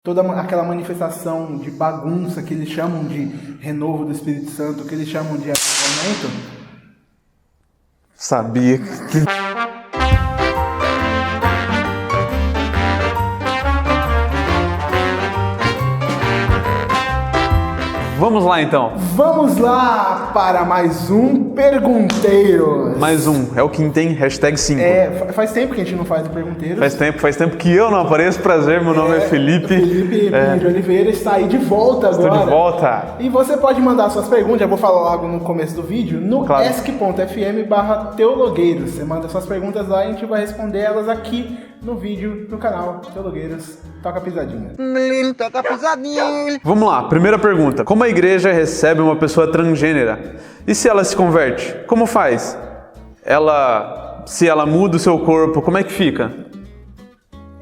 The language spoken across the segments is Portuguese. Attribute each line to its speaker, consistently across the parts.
Speaker 1: toda aquela manifestação de bagunça que eles chamam de renovo do Espírito Santo, que eles chamam de avivamento.
Speaker 2: Sabia que... Vamos lá, então.
Speaker 1: Vamos lá para mais um Pergunteiros.
Speaker 2: Mais um. É o que tem, #5.
Speaker 1: Faz tempo que a gente não faz o Pergunteiros.
Speaker 2: Faz tempo que eu não apareço. Prazer, meu nome é Felipe.
Speaker 1: Felipe de Oliveira está aí de volta agora.
Speaker 2: Estou de volta.
Speaker 1: E você pode mandar suas perguntas, eu vou falar logo no começo do vídeo, no ask.fm/teologueiros. Você manda suas perguntas lá e a gente vai responder elas aqui no vídeo, no canal Teologueiros. Toca a pisadinha.
Speaker 3: Toca a pisadinha.
Speaker 2: Vamos lá, primeira pergunta. Como a igreja recebe uma pessoa transgênera? E se ela se converte? Como faz? Se ela muda o seu corpo, como é que fica?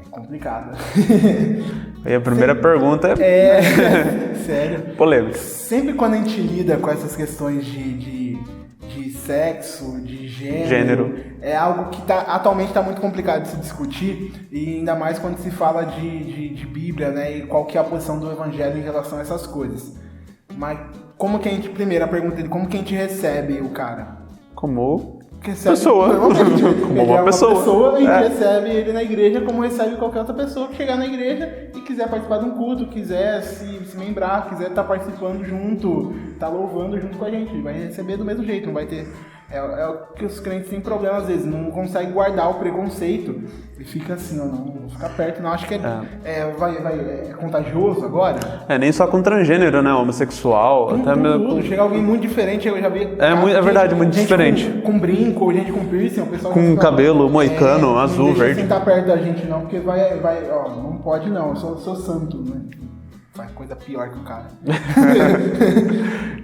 Speaker 1: É complicado.
Speaker 2: E a primeira pergunta
Speaker 1: sério.
Speaker 2: polêmica.
Speaker 1: Sempre quando a gente lida com essas questões de sexo, de gênero, é algo que atualmente está muito complicado de se discutir, e ainda mais quando se fala de Bíblia, né, e qual que é a posição do Evangelho em relação a essas coisas. Mas como que a gente, primeira pergunta dele, como que a gente recebe o cara?
Speaker 2: Como
Speaker 1: Recebe,
Speaker 2: pessoa. Como uma pessoa.
Speaker 1: A gente recebe ele na igreja como recebe qualquer outra pessoa que chegar na igreja e quiser participar de um culto, quiser se membrar, quiser estar participando junto, estar louvando junto com a gente. Vai receber do mesmo jeito, não vai ter... É o que os crentes têm problema às vezes, não conseguem guardar o preconceito e fica assim, ó, não fica perto, não. Acho que é contagioso agora.
Speaker 2: Nem só com transgênero, né? Homossexual, até mesmo.
Speaker 1: Chega alguém muito diferente, eu já vi.
Speaker 2: É verdade, muito diferente.
Speaker 1: Com brinco, gente com piercing, o pessoal.
Speaker 2: Com cabelo moicano, azul, verde.
Speaker 1: Não sentar perto da gente não, porque não pode não, eu sou santo, né? Faz coisa pior que o cara.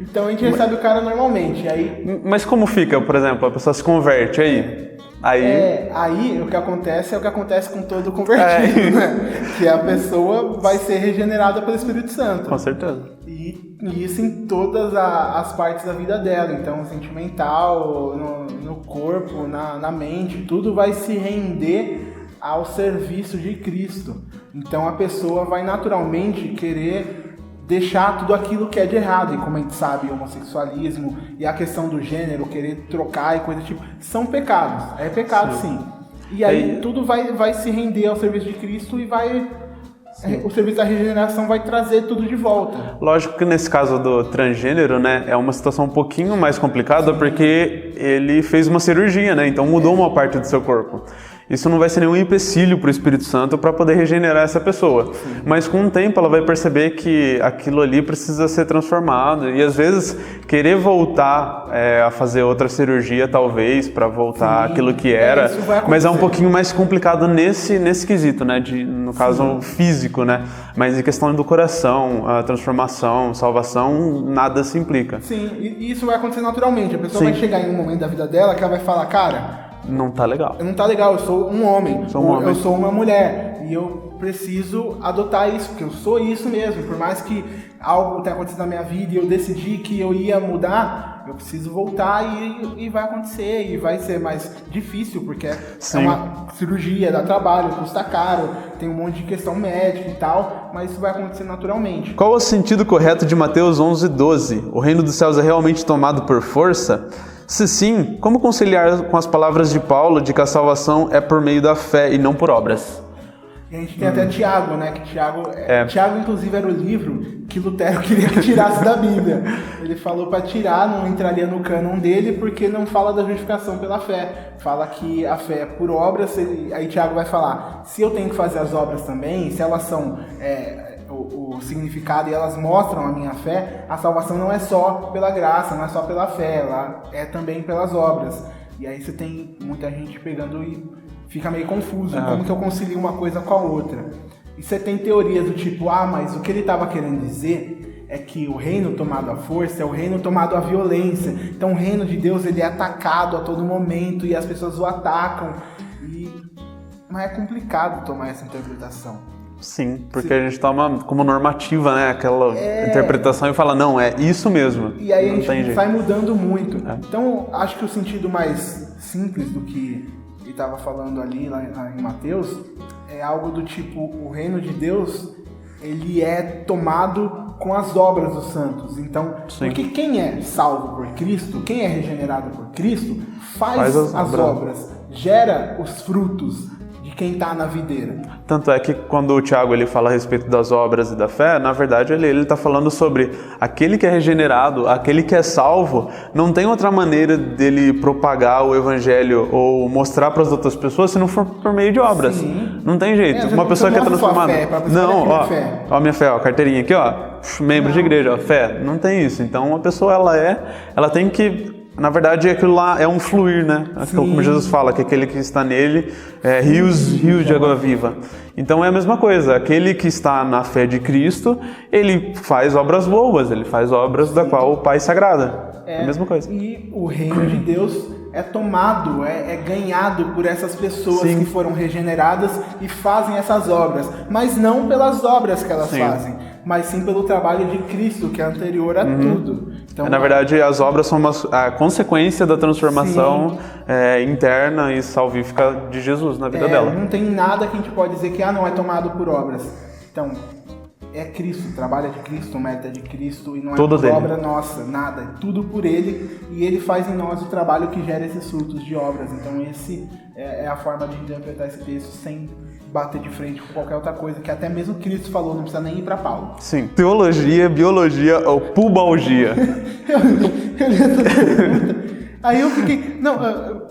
Speaker 1: Então a gente recebe o cara normalmente. Aí...
Speaker 2: Mas como fica, por exemplo, a pessoa se converte aí?
Speaker 1: Aí o que acontece é o que acontece com todo convertido, né? Que a pessoa vai ser regenerada pelo Espírito Santo.
Speaker 2: Com certeza.
Speaker 1: E isso em todas as partes da vida dela. Então, sentimental, no corpo, na mente, tudo vai se render ao serviço de Cristo. Então a pessoa vai naturalmente querer deixar tudo aquilo que é de errado. E como a gente sabe, o homossexualismo e a questão do gênero, querer trocar e coisa do tipo, são pecados. É pecado sim. E aí tudo vai se render ao serviço de Cristo e o serviço da regeneração vai trazer tudo de volta.
Speaker 2: Lógico que nesse caso do transgênero, né, é uma situação um pouquinho mais complicada, porque ele fez uma cirurgia, né, então mudou uma parte do seu corpo. Isso não vai ser nenhum empecilho para o Espírito Santo para poder regenerar essa pessoa. Sim. Mas com o tempo ela vai perceber que aquilo ali precisa ser transformado. E às vezes querer voltar a fazer outra cirurgia, talvez, para voltar àquilo que era. Mas é um pouquinho mais complicado nesse quesito, né? No caso físico, né? Mas em questão do coração, a transformação, salvação, nada se implica.
Speaker 1: Sim, e isso vai acontecer naturalmente. A pessoa vai chegar em um momento da vida dela que ela vai falar, cara...
Speaker 2: Não tá legal.
Speaker 1: Não tá legal, eu sou um homem. Eu sou uma mulher. E eu preciso adotar isso, porque eu sou isso mesmo. Por mais que algo tenha acontecido na minha vida e eu decidi que eu ia mudar, eu preciso voltar e vai acontecer. E vai ser mais difícil, porque é uma cirurgia, dá trabalho, custa caro, tem um monte de questão médica e tal, mas isso vai acontecer naturalmente.
Speaker 2: Qual o sentido correto de Mateus 11:12? O reino dos céus é realmente tomado por força? Se sim, como conciliar com as palavras de Paulo de que a salvação é por meio da fé e não por obras?
Speaker 1: E a gente tem até Tiago, né? Que Tiago, inclusive, era o livro que Lutero queria que tirasse da Bíblia. Ele falou para tirar, não entraria no cânon dele, porque não fala da justificação pela fé. Fala que a fé é por obras. Aí Tiago vai falar, se eu tenho que fazer as obras também, se elas são... o significado e elas mostram a minha fé, a salvação não é só pela graça, não é só pela fé, ela é também pelas obras. E aí você tem muita gente pegando e fica meio confuso, como que eu concilio uma coisa com a outra. E você tem teorias do tipo, mas o que ele estava querendo dizer é que o reino tomado à força é o reino tomado à violência. Então o reino de Deus ele é atacado a todo momento e as pessoas o atacam. Mas é complicado tomar essa interpretação.
Speaker 2: Sim, porque a gente toma como normativa, né, aquela interpretação e fala, não, é isso mesmo.
Speaker 1: E aí a gente vai mudando muito. Então, acho que o sentido mais simples do que ele estava falando ali lá em Mateus é algo do tipo, o reino de Deus, ele é tomado com as obras dos santos. Então, porque quem é salvo por Cristo, quem é regenerado por Cristo, faz as obras, gera os frutos de quem está na videira.
Speaker 2: Tanto é que quando o Tiago ele fala a respeito das obras e da fé, na verdade ele está falando sobre aquele que é regenerado, aquele que é salvo, não tem outra maneira dele propagar o evangelho ou mostrar para as outras pessoas se não for por meio de obras.
Speaker 1: Sim.
Speaker 2: Não tem jeito. Uma pessoa que é transformada. Não, ó, a minha fé, ó, carteirinha aqui, ó, membro de igreja, ó, fé, não tem isso. Então uma pessoa ela tem que, na verdade, aquilo lá é um fluir, né? Como Jesus fala, que aquele que está nele é rios de água viva. Então é a mesma coisa, aquele que está na fé de Cristo, ele faz obras boas, ele faz obras da qual o Pai se agrada. É a mesma coisa.
Speaker 1: E o reino de Deus é tomado, é ganhado por essas pessoas que foram regeneradas e fazem essas obras, mas não pelas obras que elas fazem, mas sim pelo trabalho de Cristo, que é anterior a tudo. Então,
Speaker 2: na verdade, as obras são a consequência da transformação interna e salvífica de Jesus na vida dela.
Speaker 1: Não tem nada que a gente pode dizer que não é tomado por obras. Então, é Cristo, o trabalho é de Cristo, o mérito é de Cristo, e não é
Speaker 2: Todo
Speaker 1: por
Speaker 2: dele.
Speaker 1: obra nossa, nada, é tudo por Ele, e Ele faz em nós o trabalho que gera esses frutos de obras. Então esse é a forma de interpretar esse texto sem bater de frente com qualquer outra coisa, que até mesmo Cristo falou, não precisa nem ir para Paulo.
Speaker 2: Sim. Teologia, biologia ou pubalgia?
Speaker 1: Eu li essa pergunta, aí eu fiquei,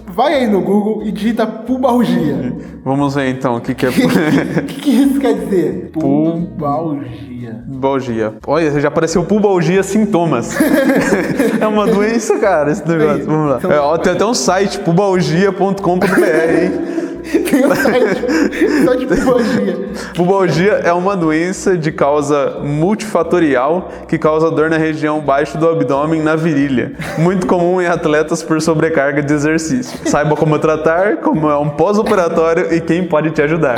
Speaker 1: vai aí no Google e digita pubalgia.
Speaker 2: Vamos ver então o que é...
Speaker 1: O que isso quer dizer? Pubalgia.
Speaker 2: Pubalgia. Olha, já apareceu pubalgia sintomas. É uma doença, cara, esse negócio. Vamos lá.
Speaker 1: Então,
Speaker 2: tem até um site, pubalgia.com.br, hein?
Speaker 1: Tem um site só de pubalgia.
Speaker 2: Pubalgia é uma doença de causa multifatorial que causa dor na região baixo do abdômen na virilha. Muito comum em atletas por sobrecarga de exercício. Saiba como tratar, como é um pós-operatório e quem pode te ajudar.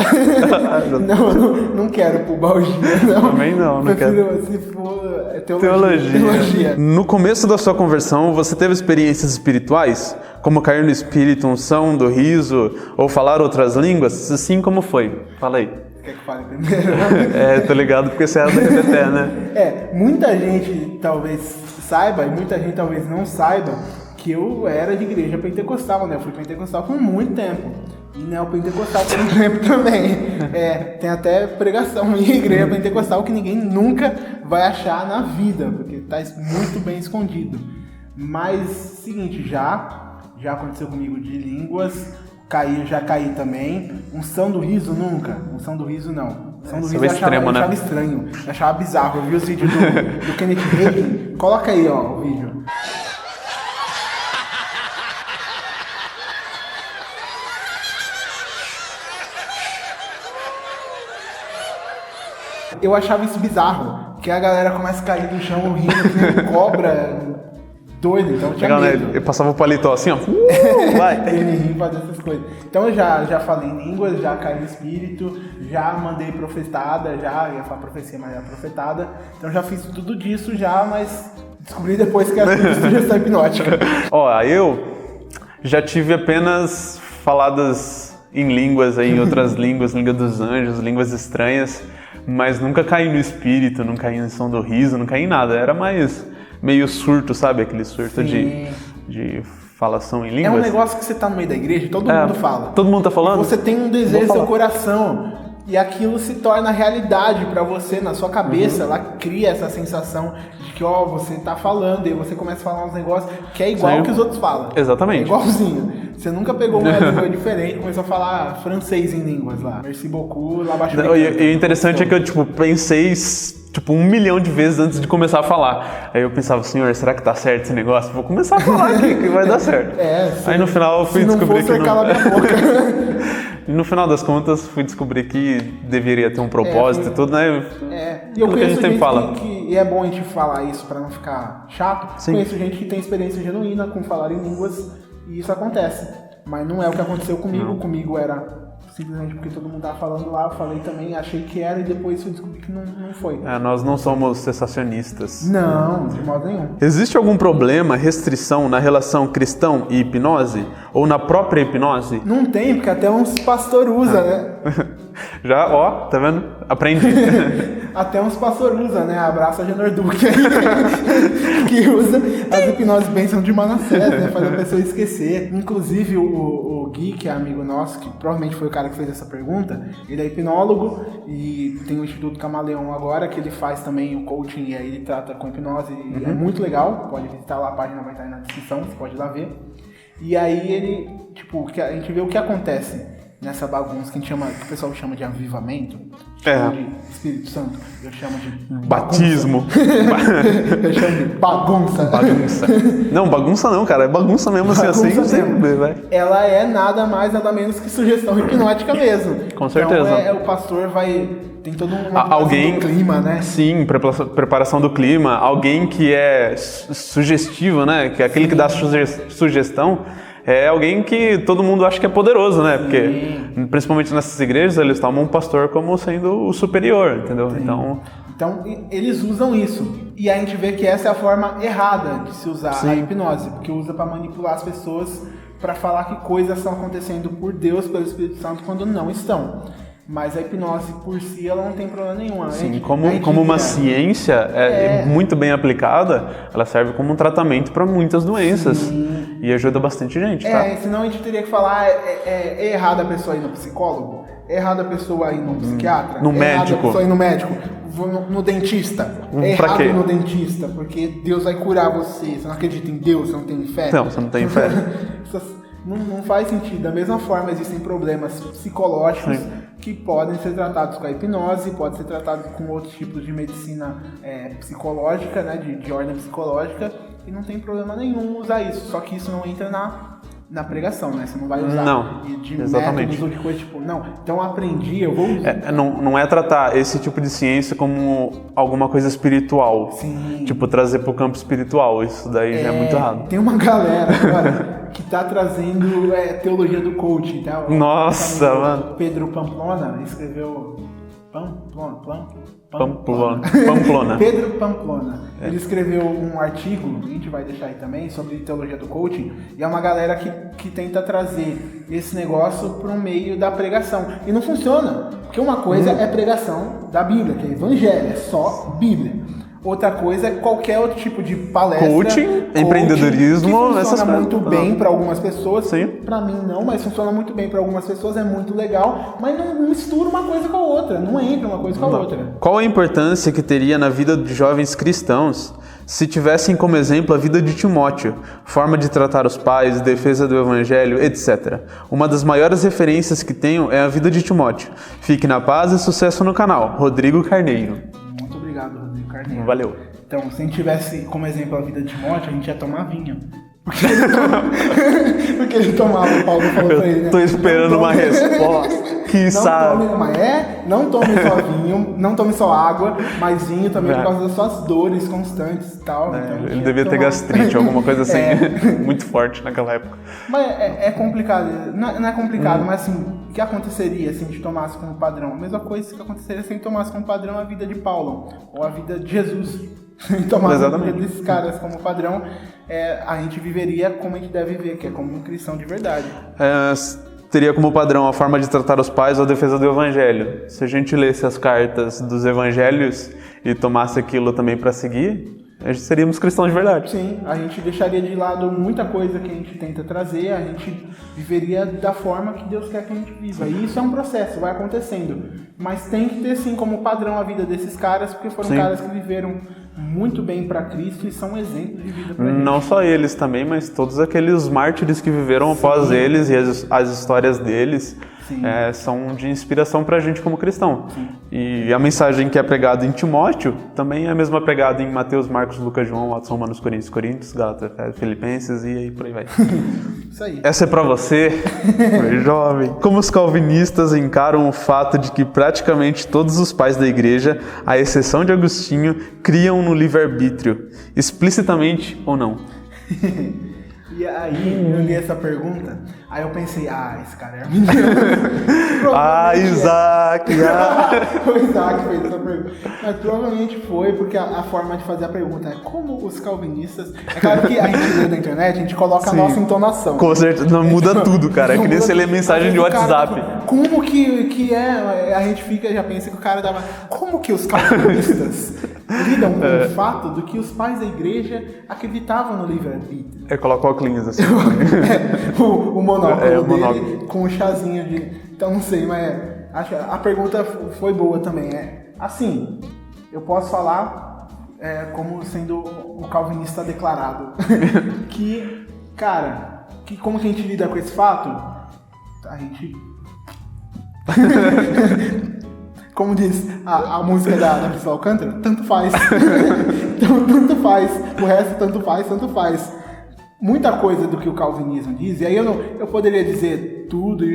Speaker 1: Não quero pubalgia, não.
Speaker 2: Também não quero.
Speaker 1: Se for
Speaker 2: teologia. No começo da sua conversão, você teve experiências espirituais? Como cair no espírito, unção do riso ou falar outras línguas? Sim, como foi? Fala aí.
Speaker 1: Quer que eu fale primeiro?
Speaker 2: Tô ligado porque você era da RBT, né?
Speaker 1: Muita gente talvez saiba e muita gente talvez não saiba que eu era de igreja pentecostal, né? Eu fui pentecostal por muito tempo. E neopentecostal por um tempo também. Tem até pregação em igreja pentecostal que ninguém nunca vai achar na vida, porque está muito bem escondido. Mas, seguinte, já aconteceu comigo de línguas, já caí também. Unção do riso nunca, unção do riso não. Unção do riso eu achava estranho, eu achava bizarro. Eu vi os vídeos do Kenneth Hagin, coloca aí o vídeo. Eu achava isso bizarro, que a galera começa a cair no chão rindo, que nem cobra, doido, então eu tinha medo.
Speaker 2: Ele passava o paletó assim, ó, vai.
Speaker 1: Ele ria fazer essas coisas. Então eu já falei línguas, já caí no espírito, já mandei profetada, ia falar profecia, mas era profetada. Então já fiz tudo disso mas descobri depois que era sugestão hipnótica.
Speaker 2: Eu já tive apenas faladas em línguas, em outras línguas, língua dos anjos, línguas estranhas, mas nunca caí no espírito, não caí no som do riso, não caí em nada. Era mais meio surto, sabe? Aquele surto de falação em línguas.
Speaker 1: É um negócio que você tá no meio da igreja e todo mundo fala.
Speaker 2: Todo mundo tá falando?
Speaker 1: Você tem um desejo no seu coração e aquilo se torna realidade pra você, na sua cabeça. Ela cria essa sensação de que, você tá falando e você começa a falar uns negócios que é igual que os outros falam.
Speaker 2: Exatamente.
Speaker 1: É igualzinho. Você nunca pegou uma língua diferente e começou a falar francês em línguas lá. Merci beaucoup, lá baixo.
Speaker 2: E o interessante é que eu, pensei 1 milhão de vezes antes de começar a falar. Aí eu pensava, senhor, será que tá certo esse negócio? Vou começar a falar aqui, que vai dar certo. Aí no final eu fui descobrir que não... E no final das contas, fui descobrir que deveria ter um propósito e tudo, né?
Speaker 1: E eu conheço gente e é bom a gente falar isso pra não ficar chato.
Speaker 2: Sim.
Speaker 1: Conheço gente que tem experiência genuína com falar em línguas e isso acontece. Mas não é o que aconteceu comigo. Não. Comigo era simplesmente porque todo mundo tava falando lá, eu falei também, achei que era e depois eu descobri que não foi.
Speaker 2: Nós não somos cessacionistas.
Speaker 1: Não, de modo nenhum.
Speaker 2: Existe algum problema, restrição na relação cristão e hipnose? Ou na própria hipnose?
Speaker 1: Não tem, porque até uns pastor usa, né?
Speaker 2: Já, tá vendo? Aprendi.
Speaker 1: Até uns pastores usam, né? Abraça a Genor Duque aí, que usa as hipnoses bênção de Manassés, né? Faz a pessoa esquecer. Inclusive, o Gui, que é amigo nosso, que provavelmente foi o cara que fez essa pergunta, ele é hipnólogo e tem o Instituto Camaleão agora, que ele faz também o coaching e aí ele trata com hipnose. E é muito legal, pode visitar lá, a página vai estar aí na descrição, você pode ir lá ver. E aí ele, tipo, a gente vê o que acontece nessa bagunça que o pessoal chama de avivamento, de Espírito Santo, eu chamo de
Speaker 2: batismo.
Speaker 1: Eu chamo de bagunça.
Speaker 2: Não, bagunça não, cara, é bagunça mesmo, assim, vai.
Speaker 1: Ela é nada mais, nada menos que sugestão hipnótica mesmo.
Speaker 2: Com certeza.
Speaker 1: Então o pastor tem todo um
Speaker 2: alguém
Speaker 1: do clima, né?
Speaker 2: Sim, preparação do clima, alguém que é sugestivo, né, que é aquele que dá sugestão. É alguém que todo mundo acha que é poderoso, né? Porque, principalmente nessas igrejas, eles tomam um pastor como sendo o superior, entendeu?
Speaker 1: Sim. Então, eles usam isso. E a gente vê que essa é a forma errada de se usar a hipnose, porque usa para manipular as pessoas, para falar que coisas estão acontecendo por Deus, pelo Espírito Santo, quando não estão. Mas a hipnose por si, ela não tem problema nenhum.
Speaker 2: Sim, como uma ciência muito bem aplicada, ela serve como um tratamento para muitas doenças. Sim. E ajuda bastante gente, tá?
Speaker 1: Senão a gente teria que falar, é errado a pessoa ir no psicólogo? É errado a pessoa ir no psiquiatra?
Speaker 2: No médico?
Speaker 1: Errado a pessoa ir no médico? No dentista? É errado ir no dentista, porque Deus vai curar você. Você não acredita em Deus, você não tem fé?
Speaker 2: Não, você não tem fé.
Speaker 1: Não faz sentido. Da mesma forma, existem problemas psicológicos que podem ser tratados com a hipnose, podem ser tratados com outros tipos de medicina psicológica, né, de ordem psicológica, e não tem problema nenhum usar isso. Só que isso não entra na pregação, né? Você não vai usar de métodos ou de coisa, tipo, então aprendi, eu vou usar.
Speaker 2: Não é tratar esse tipo de ciência como alguma coisa espiritual.
Speaker 1: Sim.
Speaker 2: Tipo, trazer pro campo espiritual. Isso daí já é muito errado.
Speaker 1: Tem uma galera agora que tá trazendo teologia do coaching, tá?
Speaker 2: Nossa, mano.
Speaker 1: Pedro Pamplona escreveu...
Speaker 2: Pamplona.
Speaker 1: Pedro Pamplona. Ele escreveu um artigo, a gente vai deixar aí também, sobre teologia do coaching, e é uma galera que tenta trazer esse negócio para o meio da pregação. E não funciona, porque uma coisa é pregação da Bíblia, que é evangelho, é só Bíblia. Outra coisa é qualquer outro tipo de palestra.
Speaker 2: Coaching, empreendedorismo,
Speaker 1: que
Speaker 2: essas
Speaker 1: funciona muito bem para algumas pessoas.
Speaker 2: Sim.
Speaker 1: Para mim não, mas funciona muito bem para algumas pessoas, é muito legal, mas não mistura uma coisa com a outra, não entra uma coisa com a outra.
Speaker 2: Qual a importância que teria na vida de jovens cristãos se tivessem como exemplo a vida de Timóteo, forma de tratar os pais, defesa do evangelho, etc. Uma das maiores referências que tenho é a vida de Timóteo. Fique na paz e sucesso no canal. Rodrigo Carneiro.
Speaker 1: Muito obrigado, Rodrigo Carneiro.
Speaker 2: Valeu.
Speaker 1: Então, se a gente tivesse como exemplo a vida de Timóteo, a gente ia tomar vinho. Porque ele tomava, o Paulo falou pra ele, né?
Speaker 2: Tô esperando uma resposta.
Speaker 1: Não tome só vinho, não tome só água, mas vinho também por causa das suas dores constantes e tal. Então,
Speaker 2: ele devia ter gastrite, alguma coisa assim, muito forte naquela época.
Speaker 1: Mas é complicado, não é complicado, mas assim, o que aconteceria se a gente tomasse como padrão? A mesma coisa que aconteceria se a gente tomasse como padrão a vida de Paulo, ou a vida de Jesus. E tomasse a vida desses caras como padrão, a gente viveria como a gente deve viver, que é como um cristão de verdade.
Speaker 2: Teria como padrão a forma de tratar os pais ou a defesa do evangelho. Se a gente lesse as cartas dos evangelhos e tomasse aquilo também para seguir, a gente seríamos cristãos de verdade.
Speaker 1: Sim, a gente deixaria de lado muita coisa que a gente tenta trazer, a gente viveria da forma que Deus quer que a gente viva. E isso é um processo, vai acontecendo. Mas tem que ter, sim, como padrão a vida desses caras, porque foram caras que viveram muito bem para Cristo e são exemplos de vida para gente.
Speaker 2: Não só eles também, mas todos aqueles mártires que viveram após eles e as histórias deles são de inspiração para a gente como cristão. Sim. E a mensagem que é pregada em Timóteo também é a mesma pregada em Mateus, Marcos, Lucas, João, Atos, Romanos, Coríntios, Gálatas, Filipenses e aí por aí vai.
Speaker 1: Isso aí.
Speaker 2: Essa é para você, jovem. Como os calvinistas encaram o fato de que praticamente todos os pais da igreja, à exceção de Agostinho, criam no livre-arbítrio, explicitamente ou não?
Speaker 1: E aí, eu li essa pergunta, aí eu pensei, esse cara é arminiano.
Speaker 2: Isaac!
Speaker 1: O Isaac fez essa pergunta. Mas provavelmente foi porque a forma de fazer a pergunta é como os calvinistas... É claro que a gente lê na internet, a gente coloca a nossa entonação.
Speaker 2: Com certeza, não muda tudo, cara. É que nem você lê mensagem de WhatsApp.
Speaker 1: Como que é? A gente já pensa que o cara dava... Como que os calvinistas lidam com o fato do que os pais da igreja acreditavam no livre-arbítrio?
Speaker 2: Coloca o óculos assim.
Speaker 1: O monóculo
Speaker 2: o
Speaker 1: dele
Speaker 2: monóculo.
Speaker 1: com o chazinho de... Então não sei, mas acho que a pergunta foi boa também. Assim, eu posso falar como sendo o calvinista declarado. Que, cara, como que a gente lida com esse fato? A gente... Como diz a música da Priscila Alcântara, tanto faz. Então, tanto faz. O resto, tanto faz. Muita coisa do que o calvinismo diz, e aí eu poderia dizer tudo,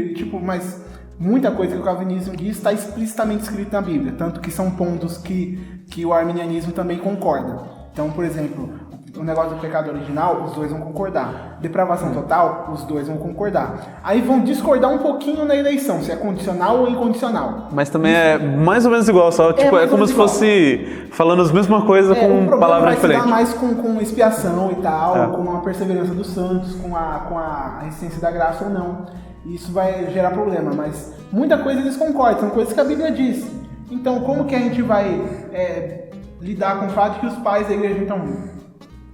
Speaker 1: mas muita coisa que o calvinismo diz está explicitamente escrito na Bíblia, tanto que são pontos que o arminianismo também concorda. Então, por exemplo, o negócio do pecado original, os dois vão concordar. Depravação total, os dois vão concordar. Aí vão discordar um pouquinho na eleição, se é condicional ou incondicional.
Speaker 2: Mas também é mais ou menos igual, só é como se fosse falando as mesmas coisas com palavras diferentes.
Speaker 1: Mais com expiação e tal, com a perseverança dos santos, com a essência da graça ou não. Isso vai gerar problema, mas muita coisa eles concordam, são coisas que a Bíblia diz. Então, como que a gente vai lidar com o fato de que os pais da igreja estão...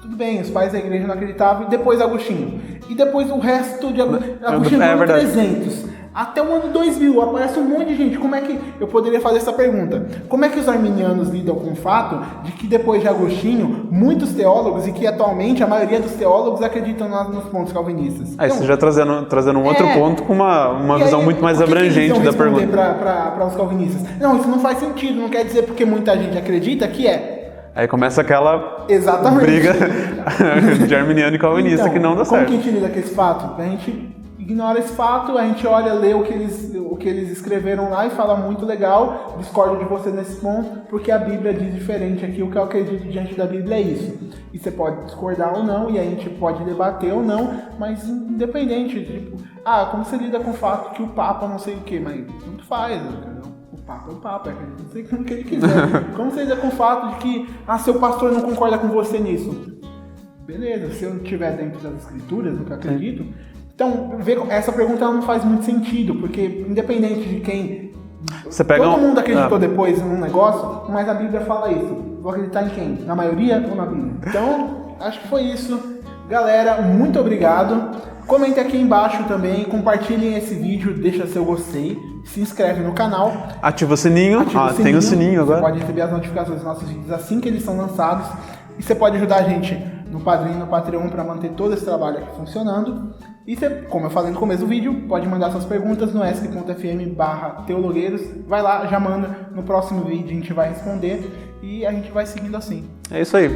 Speaker 1: Tudo bem, os pais da igreja não acreditavam, e depois Agostinho. E depois o resto de Agostinho no ano 300. Até o ano 2000, aparece um monte de gente. Como é que... Eu poderia fazer essa pergunta. Como é que os arminianos lidam com o fato de que depois de Agostinho, muitos teólogos, e que atualmente a maioria dos teólogos acreditam nos pontos calvinistas?
Speaker 2: Aí você já trazendo um outro ponto com uma visão muito mais abrangente da pergunta.
Speaker 1: Para os calvinistas? Não, isso não faz sentido. Não quer dizer porque muita gente acredita que
Speaker 2: Aí começa aquela
Speaker 1: Exatamente.
Speaker 2: briga de arminiano e calvinista
Speaker 1: então,
Speaker 2: que não dá certo.
Speaker 1: Como que a gente lida com esse fato? A gente ignora esse fato, a gente olha, lê o que eles escreveram lá e fala muito legal, discordo de você nesse ponto, porque a Bíblia diz diferente aqui, o que eu acredito diante da Bíblia é isso. E você pode discordar ou não, e a gente pode debater ou não, mas independente, como você lida com o fato que o Papa não sei o que, mas tanto faz, o Papa é o Papa, não sei o que ele quiser. Como você lida com o fato de que seu pastor não concorda com você nisso? Beleza, se eu não estiver dentro das escrituras, no que eu acredito. Então, essa pergunta não faz muito sentido, porque independente de quem... todo mundo acreditou depois num negócio, mas a Bíblia fala isso. Vou acreditar em quem? Na maioria ou na Bíblia? Então, acho que foi isso. Galera, muito obrigado. Comentem aqui embaixo também, compartilhem esse vídeo, deixa seu gostei, se inscreve no canal.
Speaker 2: Ativa o sininho. Tem o sininho agora.
Speaker 1: Você pode receber as notificações dos nossos vídeos assim que eles são lançados. E você pode ajudar a gente no Padrim, no Patreon, para manter todo esse trabalho aqui funcionando. E você, como eu falei no começo do vídeo, pode mandar suas perguntas no esc.fm/teologueiros. Vai lá, já manda. No próximo vídeo a gente vai responder e a gente vai seguindo assim.
Speaker 2: É isso aí.